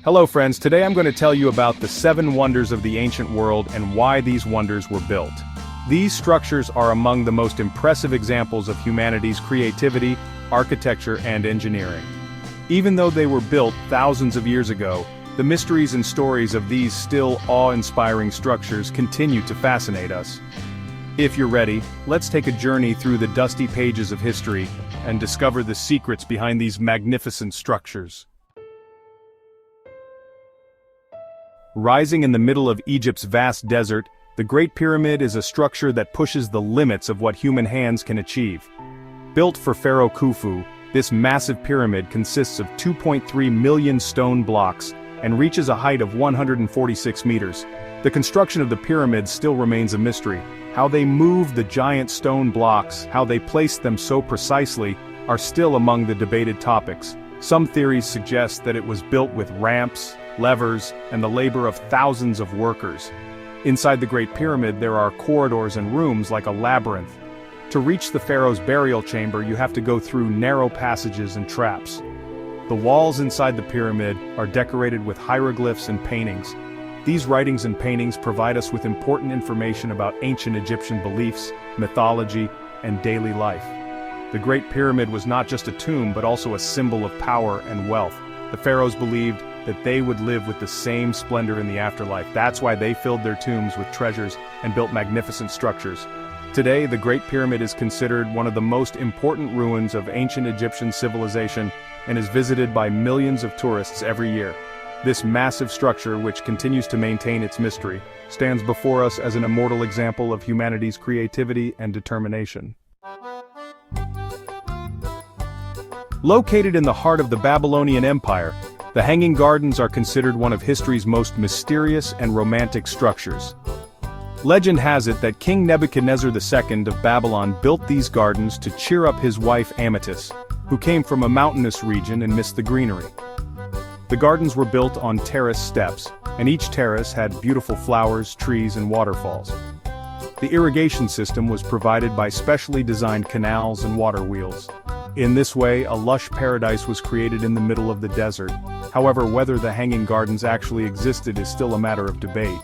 Hello friends, today I'm going to tell you about the 7 wonders of the ancient world and why these wonders were built. These structures are among the most impressive examples of humanity's creativity, architecture, and engineering. Even though they were built thousands of years ago, the mysteries and stories of these still awe-inspiring structures continue to fascinate us. If you're ready, let's take a journey through the dusty pages of history and discover the secrets behind these magnificent structures. Rising in the middle of Egypt's vast desert, the Great Pyramid is a structure that pushes the limits of what human hands can achieve. Built for Pharaoh Khufu, this massive pyramid consists of 2.3 million stone blocks and reaches a height of 146 meters. The construction of the pyramid still remains a mystery. How they moved the giant stone blocks, how they placed them so precisely, are still among the debated topics. Some theories suggest that it was built with ramps, levers, and the labor of thousands of workers. Inside the Great Pyramid there are corridors and rooms like a labyrinth. To reach the pharaoh's burial chamber you have to go through narrow passages and traps. The walls inside the pyramid are decorated with hieroglyphs and paintings. These writings and paintings provide us with important information about ancient Egyptian beliefs, mythology, and daily life. The Great Pyramid was not just a tomb but also a symbol of power and wealth. The pharaohs believed that they would live with the same splendor in the afterlife. That's why they filled their tombs with treasures and built magnificent structures. Today, the Great Pyramid is considered one of the most important ruins of ancient Egyptian civilization and is visited by millions of tourists every year. This massive structure, which continues to maintain its mystery, stands before us as an immortal example of humanity's creativity and determination. Located in the heart of the Babylonian Empire, the Hanging Gardens are considered one of history's most mysterious and romantic structures. Legend has it that King Nebuchadnezzar II of Babylon built these gardens to cheer up his wife Amytis, who came from a mountainous region and missed the greenery. The gardens were built on terrace steps, and each terrace had beautiful flowers, trees, and waterfalls. The irrigation system was provided by specially designed canals and water wheels. In this way, a lush paradise was created in the middle of the desert. However, whether the Hanging Gardens actually existed is still a matter of debate.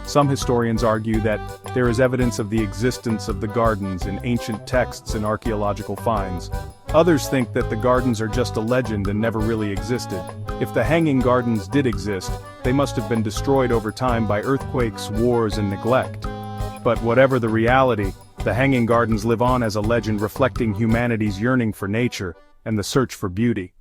Some historians argue that there is evidence of the existence of the gardens in ancient texts and archaeological finds. Others think that the gardens are just a legend and never really existed. If the Hanging Gardens did exist, they must have been destroyed over time by earthquakes, wars, and neglect. But whatever the reality, the Hanging Gardens live on as a legend reflecting humanity's yearning for nature and the search for beauty.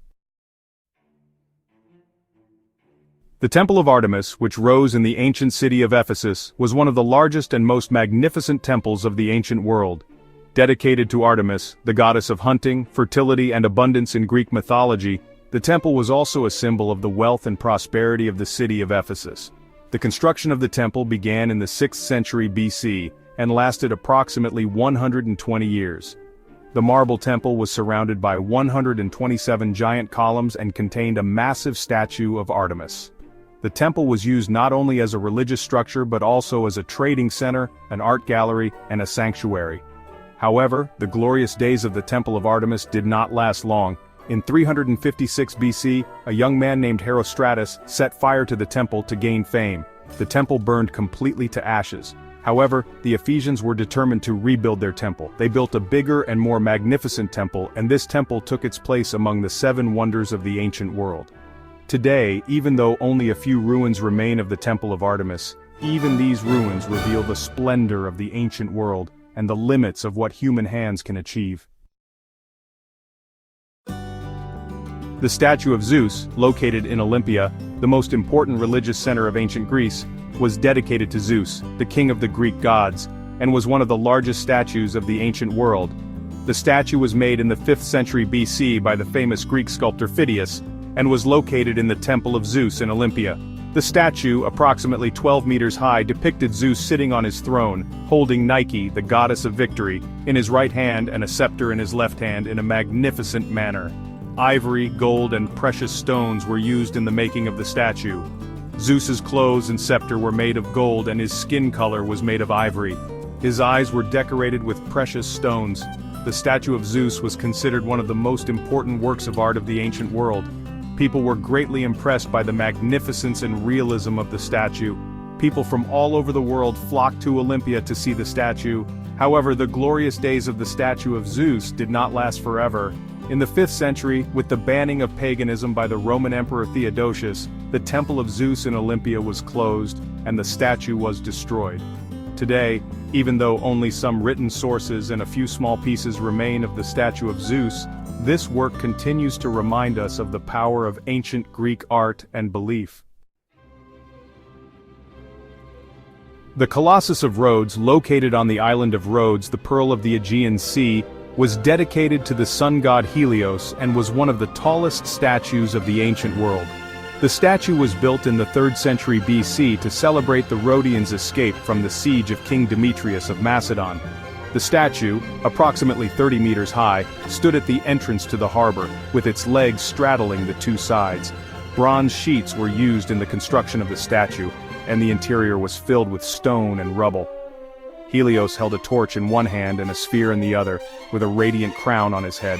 The Temple of Artemis, which rose in the ancient city of Ephesus, was one of the largest and most magnificent temples of the ancient world. Dedicated to Artemis, the goddess of hunting, fertility, and abundance in Greek mythology, the temple was also a symbol of the wealth and prosperity of the city of Ephesus. The construction of the temple began in the 6th century BC and lasted approximately 120 years. The marble temple was surrounded by 127 giant columns and contained a massive statue of Artemis. The temple was used not only as a religious structure but also as a trading center, an art gallery, and a sanctuary. However, the glorious days of the Temple of Artemis did not last long. In 356 BC, a young man named Herostratus set fire to the temple to gain fame. The temple burned completely to ashes. However, the Ephesians were determined to rebuild their temple. They built a bigger and more magnificent temple, and this temple took its place among the 7 wonders of the ancient world. Today, even though only a few ruins remain of the Temple of Artemis, even these ruins reveal the splendor of the ancient world and the limits of what human hands can achieve. The statue of Zeus, located in Olympia, the most important religious center of ancient Greece, was dedicated to Zeus, the king of the Greek gods, and was one of the largest statues of the ancient world. The statue was made in the 5th century BC by the famous Greek sculptor Phidias, and was located in the Temple of Zeus in Olympia. The statue, approximately 12 meters high, depicted Zeus sitting on his throne, holding Nike, the goddess of victory, in his right hand and a scepter in his left hand in a magnificent manner. Ivory, gold, and precious stones were used in the making of the statue. Zeus's clothes and scepter were made of gold and his skin color was made of ivory. His eyes were decorated with precious stones. The statue of Zeus was considered one of the most important works of art of the ancient world. People were greatly impressed by the magnificence and realism of the statue. People from all over the world flocked to Olympia to see the statue. However, the glorious days of the statue of Zeus did not last forever. In the 5th century, with the banning of paganism by the Roman Emperor Theodosius, the Temple of Zeus in Olympia was closed, and the statue was destroyed. Today, even though only some written sources and a few small pieces remain of the statue of Zeus, this work continues to remind us of the power of ancient Greek art and belief. The Colossus of Rhodes, located on the island of Rhodes, the pearl of the Aegean Sea, was dedicated to the sun god Helios and was one of the tallest statues of the ancient world. The statue was built in the 3rd century BC to celebrate the Rhodians' escape from the siege of King Demetrius of Macedon. The statue, approximately 30 meters high, stood at the entrance to the harbor, with its legs straddling the two sides. Bronze sheets were used in the construction of the statue, and the interior was filled with stone and rubble. Helios held a torch in one hand and a sphere in the other, with a radiant crown on his head.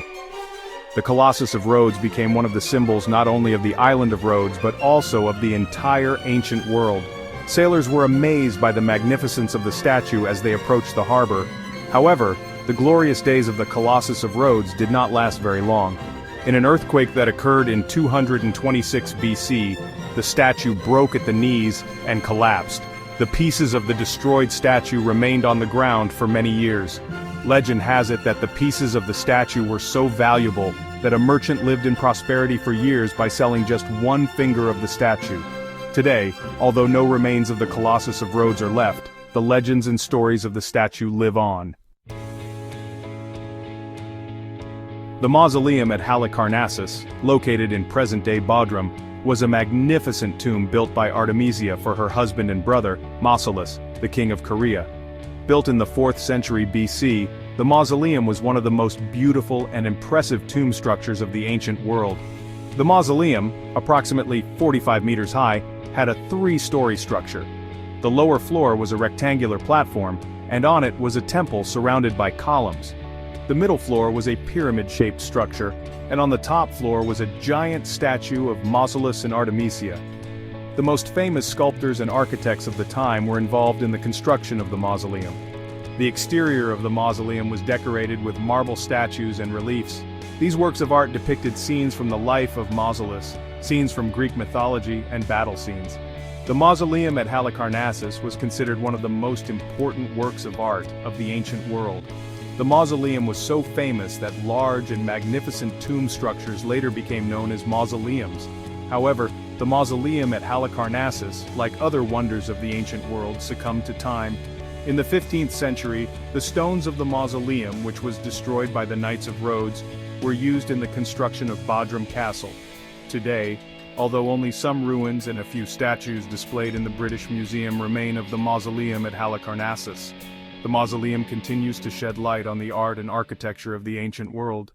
The Colossus of Rhodes became one of the symbols not only of the island of Rhodes but also of the entire ancient world. Sailors were amazed by the magnificence of the statue as they approached the harbor. However, the glorious days of the Colossus of Rhodes did not last very long. In an earthquake that occurred in 226 BC, the statue broke at the knees and collapsed. The pieces of the destroyed statue remained on the ground for many years. Legend has it that the pieces of the statue were so valuable that a merchant lived in prosperity for years by selling just one finger of the statue. Today, although no remains of the Colossus of Rhodes are left, the legends and stories of the statue live on. The Mausoleum at Halicarnassus, located in present-day Bodrum, was a magnificent tomb built by Artemisia for her husband and brother, Mausolus, the king of Caria. Built in the 4th century BC, the mausoleum was one of the most beautiful and impressive tomb structures of the ancient world. The mausoleum, approximately 45 meters high, had a 3-story structure. The lower floor was a rectangular platform, and on it was a temple surrounded by columns. The middle floor was a pyramid-shaped structure, and on the top floor was a giant statue of Mausolus and Artemisia. The most famous sculptors and architects of the time were involved in the construction of the mausoleum. The exterior of the mausoleum was decorated with marble statues and reliefs. These works of art depicted scenes from the life of Mausolus, scenes from Greek mythology, and battle scenes. The mausoleum at Halicarnassus was considered one of the most important works of art of the ancient world. The mausoleum was so famous that large and magnificent tomb structures later became known as mausoleums. However, the mausoleum at Halicarnassus, like other wonders of the ancient world, succumbed to time. In the 15th century, the stones of the mausoleum, which was destroyed by the Knights of Rhodes, were used in the construction of Bodrum Castle. Today, although only some ruins and a few statues displayed in the British Museum remain of the mausoleum at Halicarnassus, the mausoleum continues to shed light on the art and architecture of the ancient world.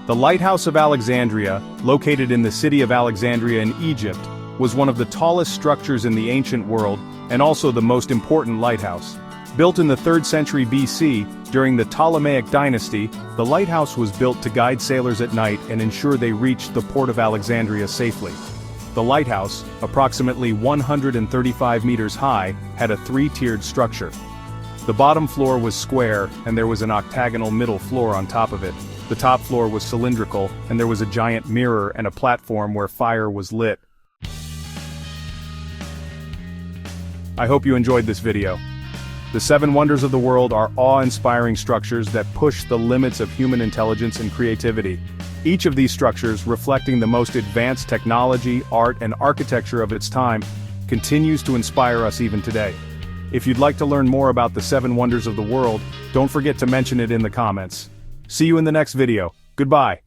The Lighthouse of Alexandria, located in the city of Alexandria in Egypt, was one of the tallest structures in the ancient world and also the most important lighthouse. Built in the 3rd century BC, during the Ptolemaic dynasty, the lighthouse was built to guide sailors at night and ensure they reached the port of Alexandria safely. The lighthouse, approximately 135 meters high, had a 3-tiered structure. The bottom floor was square, and there was an octagonal middle floor on top of it. The top floor was cylindrical, and there was a giant mirror and a platform where fire was lit. I hope you enjoyed this video. The 7 wonders of the world are awe-inspiring structures that push the limits of human intelligence and creativity. Each of these structures, reflecting the most advanced technology, art, and architecture of its time, continues to inspire us even today. If you'd like to learn more about the 7 wonders of the world, don't forget to mention it in the comments. See you in the next video. Goodbye.